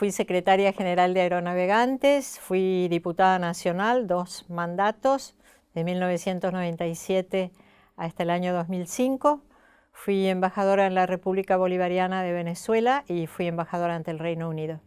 fui secretaria general de Aeronavegantes, fui diputada nacional, 2 mandatos, de 1997 hasta el año 2005. Fui embajadora en la República Bolivariana de Venezuela y fui embajadora ante el Reino Unido.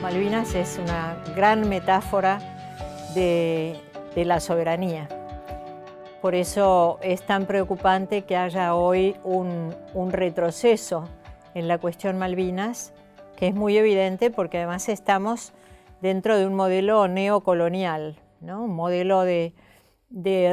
Malvinas es una gran metáfora de la soberanía. Por eso es tan preocupante que haya hoy un retroceso en la cuestión Malvinas, que es muy evidente porque además estamos dentro de un modelo neocolonial, ¿no? Un modelo de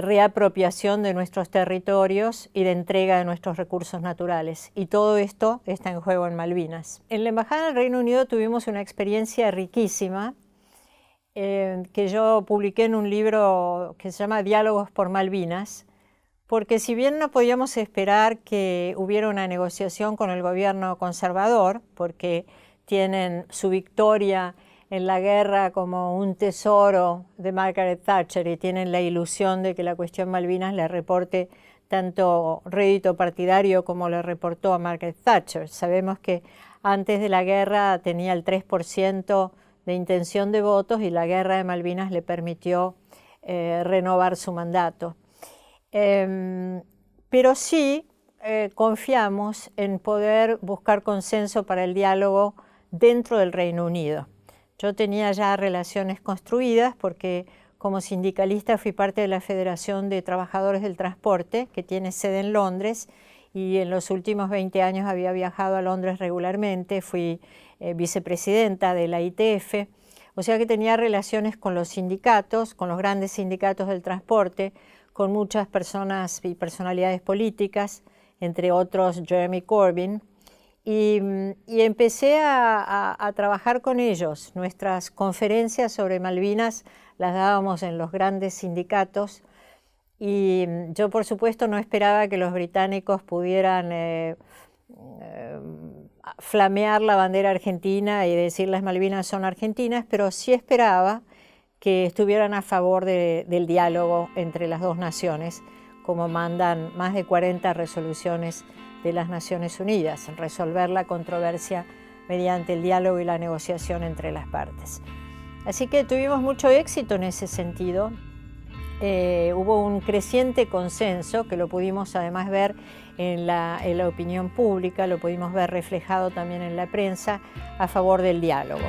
reapropiación de nuestros territorios y de entrega de nuestros recursos naturales. Y todo esto está en juego en Malvinas. En la Embajada del Reino Unido tuvimos una experiencia riquísima que yo publiqué en un libro que se llama Diálogos por Malvinas, porque si bien no podíamos esperar que hubiera una negociación con el gobierno conservador, porque tienen su victoria en la guerra como un tesoro de Margaret Thatcher y tienen la ilusión de que la cuestión Malvinas le reporte tanto rédito partidario como le reportó a Margaret Thatcher. Sabemos que antes de la guerra tenía el 3% de intención de votos y la guerra de Malvinas le permitió renovar su mandato. Pero sí confiamos en poder buscar consenso para el diálogo dentro del Reino Unido. Yo tenía ya relaciones construidas porque como sindicalista fui parte de la Federación de Trabajadores del Transporte, que tiene sede en Londres, y en los últimos 20 años había viajado a Londres regularmente, fui vicepresidenta de la ITF, o sea que tenía relaciones con los sindicatos, con los grandes sindicatos del transporte, con muchas personas y personalidades políticas, entre otros Jeremy Corbyn, y empecé a trabajar con ellos. Nuestras conferencias sobre Malvinas las dábamos en los grandes sindicatos y yo por supuesto no esperaba que los británicos pudieran flamear la bandera argentina y decir las Malvinas son argentinas, pero sí esperaba que estuvieran a favor del diálogo entre las dos naciones, como mandan más de 40 resoluciones de las Naciones Unidas, resolver la controversia mediante el diálogo y la negociación entre las partes. Así que tuvimos mucho éxito en ese sentido. Hubo un creciente consenso que lo pudimos además ver en la opinión pública, lo pudimos ver reflejado también en la prensa a favor del diálogo.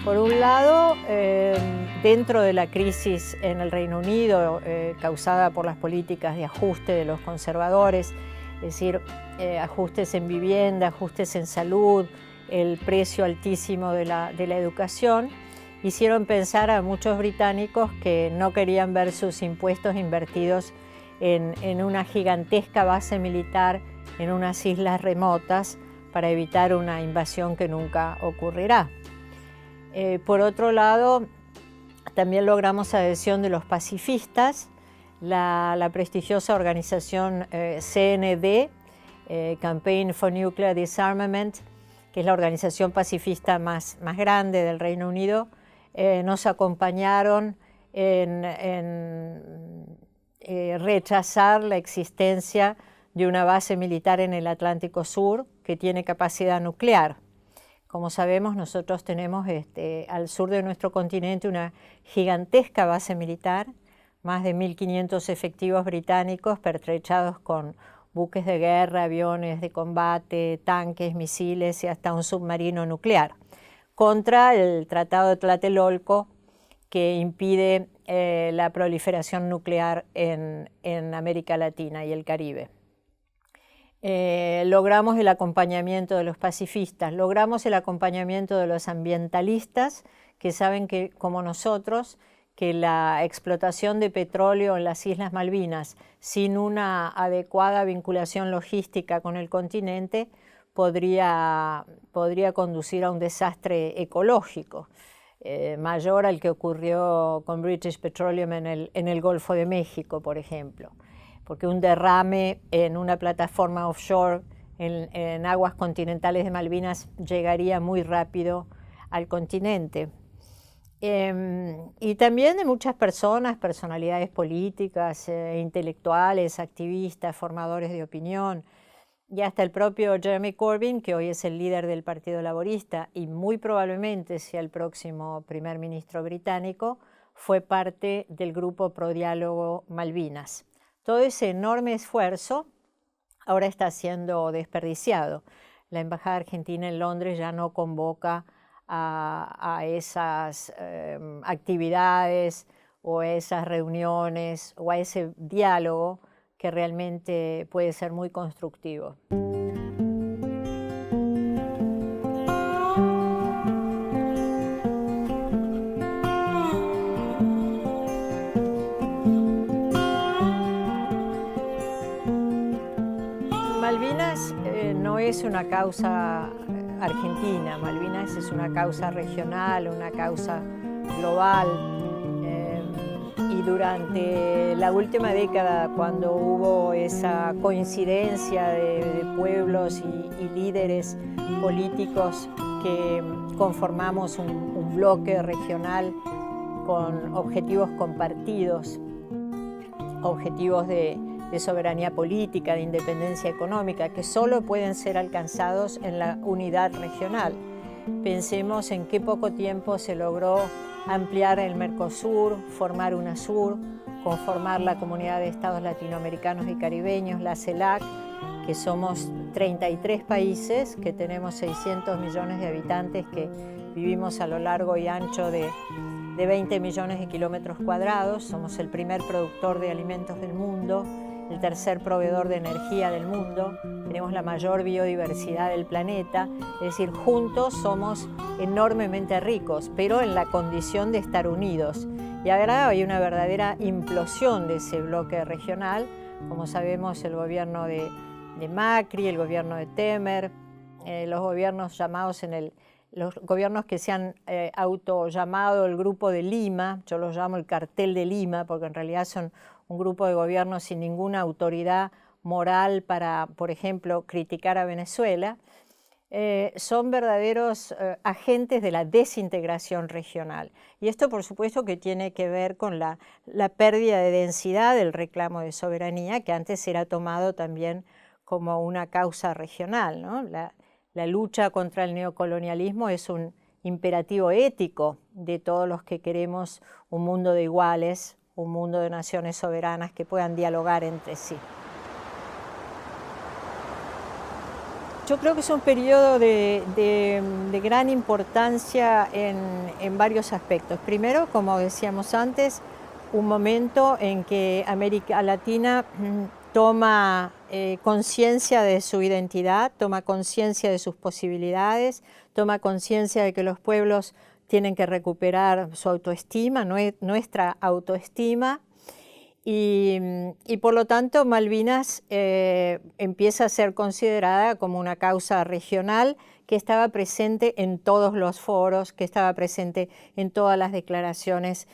Por un lado, dentro de la crisis en el Reino Unido causada por las políticas de ajuste de los conservadores, es decir, ajustes en vivienda, ajustes en salud, el precio altísimo de la educación, hicieron pensar a muchos británicos que no querían ver sus impuestos invertidos en una gigantesca base militar en unas islas remotas para evitar una invasión que nunca ocurrirá. Por otro lado, también logramos adhesión de los pacifistas, la prestigiosa organización CND, Campaign for Nuclear Disarmament, que es la organización pacifista más grande del Reino Unido, nos acompañaron en rechazar la existencia de una base militar en el Atlántico Sur que tiene capacidad nuclear. Como sabemos, nosotros tenemos al sur de nuestro continente una gigantesca base militar, más de 1.500 efectivos británicos pertrechados con buques de guerra, aviones de combate, tanques, misiles y hasta un submarino nuclear, contra el Tratado de Tlatelolco que impide la proliferación nuclear en América Latina y el Caribe. Logramos el acompañamiento de los pacifistas, logramos el acompañamiento de los ambientalistas que saben que, como nosotros, que la explotación de petróleo en las Islas Malvinas sin una adecuada vinculación logística con el continente podría conducir a un desastre ecológico mayor al que ocurrió con British Petroleum en el Golfo de México, por ejemplo. Porque un derrame en una plataforma offshore en aguas continentales de Malvinas llegaría muy rápido al continente. Y también de muchas personas, personalidades políticas, intelectuales, activistas, formadores de opinión, y hasta el propio Jeremy Corbyn, que hoy es el líder del Partido Laborista y muy probablemente sea el próximo primer ministro británico, fue parte del grupo Pro Diálogo Malvinas. Todo ese enorme esfuerzo ahora está siendo desperdiciado. La Embajada Argentina en Londres ya no convoca a esas actividades o a esas reuniones o a ese diálogo que realmente puede ser muy constructivo. Malvinas no es una causa argentina, Malvinas es una causa regional, una causa global. Y durante la última década, cuando hubo esa coincidencia de pueblos y líderes políticos que conformamos un bloque regional con objetivos compartidos, objetivos de soberanía política, de independencia económica, que solo pueden ser alcanzados en la unidad regional. Pensemos en qué poco tiempo se logró ampliar el Mercosur, formar UNASUR, conformar la Comunidad de Estados Latinoamericanos y Caribeños, la CELAC, que somos 33 países, que tenemos 600 millones de habitantes, que vivimos a lo largo y ancho de 20 millones de kilómetros cuadrados, somos el primer productor de alimentos del mundo, el tercer proveedor de energía del mundo, tenemos la mayor biodiversidad del planeta, es decir, juntos somos enormemente ricos, pero en la condición de estar unidos. Y ahora hay una verdadera implosión de ese bloque regional, como sabemos el gobierno de Macri, el gobierno de Temer, los gobiernos llamados los gobiernos que se han autollamado el Grupo de Lima, yo los llamo el Cartel de Lima, porque en realidad son un grupo de gobiernos sin ninguna autoridad moral para, por ejemplo, criticar a Venezuela, son verdaderos agentes de la desintegración regional. Y esto, por supuesto, que tiene que ver con la pérdida de densidad del reclamo de soberanía, que antes era tomado también como una causa regional, ¿no? La lucha contra el neocolonialismo es un imperativo ético de todos los que queremos un mundo de iguales, un mundo de naciones soberanas que puedan dialogar entre sí. Yo creo que es un periodo de gran importancia en varios aspectos. Primero, como decíamos antes, un momento en que América Latina toma conciencia de su identidad, toma conciencia de sus posibilidades, toma conciencia de que los pueblos tienen que recuperar su autoestima, nuestra autoestima, y por lo tanto Malvinas empieza a ser considerada como una causa regional que estaba presente en todos los foros, que estaba presente en todas las declaraciones,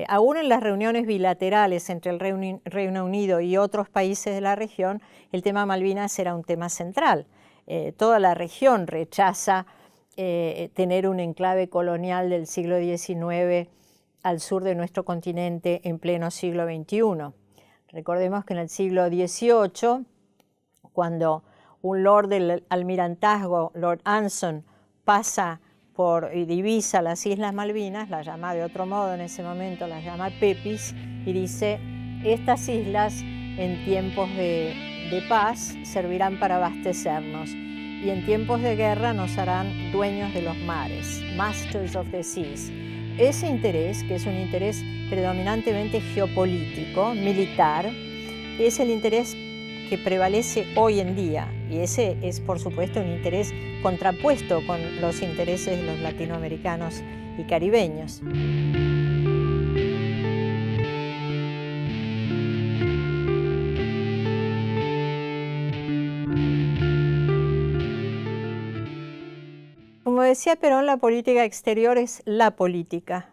aún en las reuniones bilaterales entre el Reino Unido y otros países de la región, el tema Malvinas era un tema central. Toda la región rechaza tener un enclave colonial del siglo XIX al sur de nuestro continente en pleno siglo XXI. Recordemos que en el siglo XVIII, cuando un lord del almirantazgo, Lord Anson, pasa y divisa las Islas Malvinas, las llama de otro modo en ese momento, las llama Pepis, y dice, estas islas en tiempos de paz servirán para abastecernos, y en tiempos de guerra nos harán dueños de los mares, masters of the seas. Ese interés, que es un interés predominantemente geopolítico, militar, es el interés que prevalece hoy en día, y ese es por supuesto un interés contrapuesto con los intereses de los latinoamericanos y caribeños. Como decía Perón, la política exterior es la política.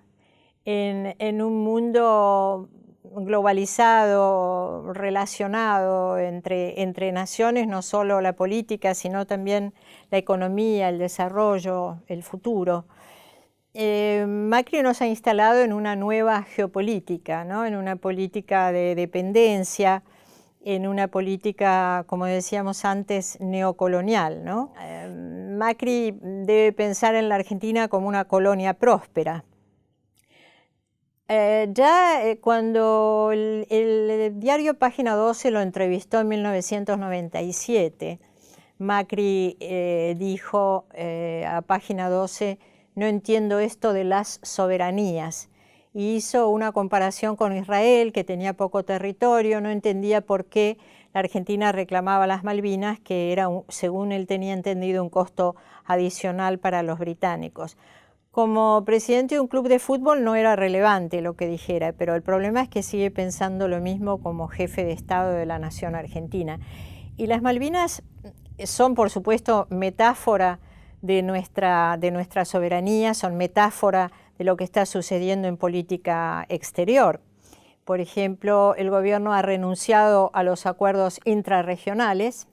En un mundo globalizado, relacionado entre naciones, no solo la política, sino también la economía, el desarrollo, el futuro. Macri nos ha instalado en una nueva geopolítica, ¿no? En una política de dependencia, en una política, como decíamos antes, neocolonial, ¿no? Macri debe pensar en la Argentina como una colonia próspera. Cuando el diario Página 12 lo entrevistó en 1997, Macri dijo a Página 12, no entiendo esto de las soberanías. Y hizo una comparación con Israel, que tenía poco territorio, no entendía por qué la Argentina reclamaba las Malvinas, que era, según él tenía entendido, un costo adicional para los británicos. Como presidente de un club de fútbol no era relevante lo que dijera, pero el problema es que sigue pensando lo mismo como jefe de Estado de la nación argentina. Y las Malvinas son, por supuesto, metáfora de nuestra soberanía, son metáfora de lo que está sucediendo en política exterior. Por ejemplo, el gobierno ha renunciado a los acuerdos intrarregionales.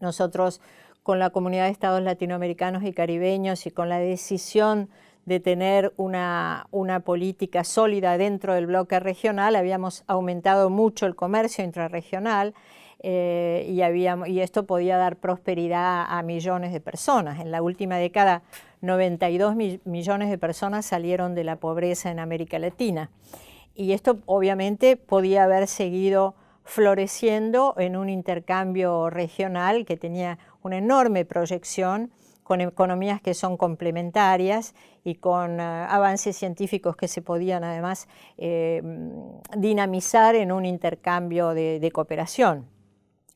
Nosotros, con la comunidad de estados latinoamericanos y caribeños y con la decisión de tener una política sólida dentro del bloque regional, habíamos aumentado mucho el comercio intrarregional y esto podía dar prosperidad a millones de personas. En la última década, 92 millones de personas salieron de la pobreza en América Latina. Y esto obviamente podía haber seguido floreciendo en un intercambio regional que tenía una enorme proyección, con economías que son complementarias y con avances científicos que se podían además dinamizar en un intercambio de cooperación.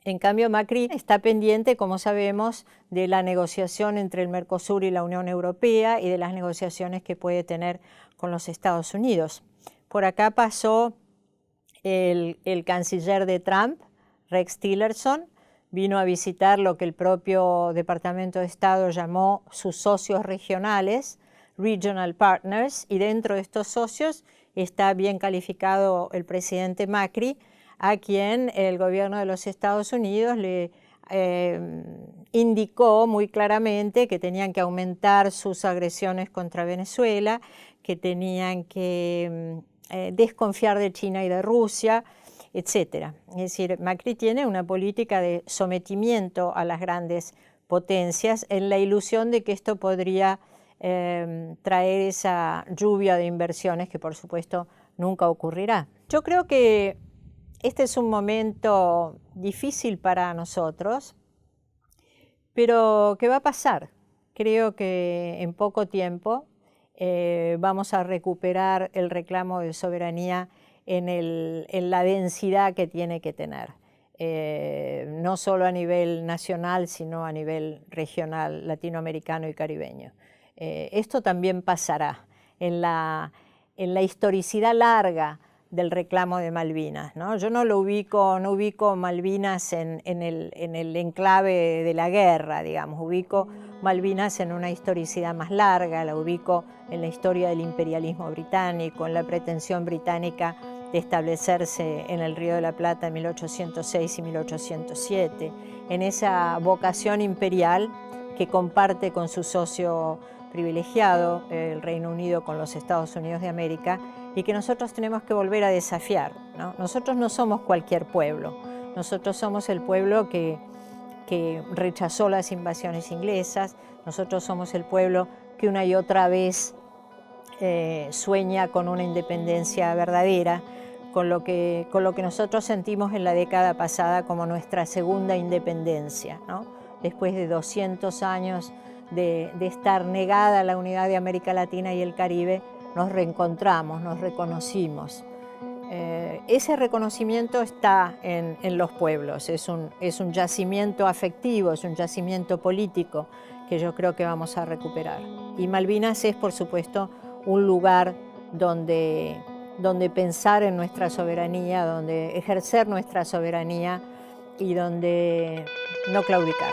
En cambio, Macri está pendiente, como sabemos, de la negociación entre el Mercosur y la Unión Europea y de las negociaciones que puede tener con los Estados Unidos. Por acá pasó el canciller de Trump, Rex Tillerson, vino a visitar lo que el propio Departamento de Estado llamó sus socios regionales, Regional Partners, y dentro de estos socios está bien calificado el presidente Macri, a quien el gobierno de los Estados Unidos le indicó muy claramente que tenían que aumentar sus agresiones contra Venezuela, que tenían que desconfiar de China y de Rusia, etc. Es decir, Macri tiene una política de sometimiento a las grandes potencias en la ilusión de que esto podría traer esa lluvia de inversiones que por supuesto nunca ocurrirá. Yo creo que este es un momento difícil para nosotros, pero ¿qué va a pasar? Creo que en poco tiempo vamos a recuperar el reclamo de soberanía en la densidad que tiene que tener, no solo a nivel nacional, sino a nivel regional, latinoamericano y caribeño. Esto también pasará en la historicidad larga del reclamo de Malvinas, ¿no? Yo no ubico Malvinas en el enclave de la guerra, digamos, ubico Malvinas en una historicidad más larga, la ubico en la historia del imperialismo británico, en la pretensión británica de establecerse en el Río de la Plata en 1806 y 1807, en esa vocación imperial que comparte con su socio privilegiado, el Reino Unido, con los Estados Unidos de América, y que nosotros tenemos que volver a desafiar, ¿no? Nosotros no somos cualquier pueblo, nosotros somos el pueblo que rechazó las invasiones inglesas, nosotros somos el pueblo que una y otra vez sueña con una independencia verdadera, con lo que nosotros sentimos en la década pasada como nuestra segunda independencia, ¿no? Después de 200 años de estar negada la unidad de América Latina y el Caribe, nos reencontramos, nos reconocimos. Ese reconocimiento está en los pueblos, es un yacimiento afectivo, es un yacimiento político que yo creo que vamos a recuperar. Y Malvinas es, por supuesto, un lugar donde pensar en nuestra soberanía, donde ejercer nuestra soberanía y donde no claudicar.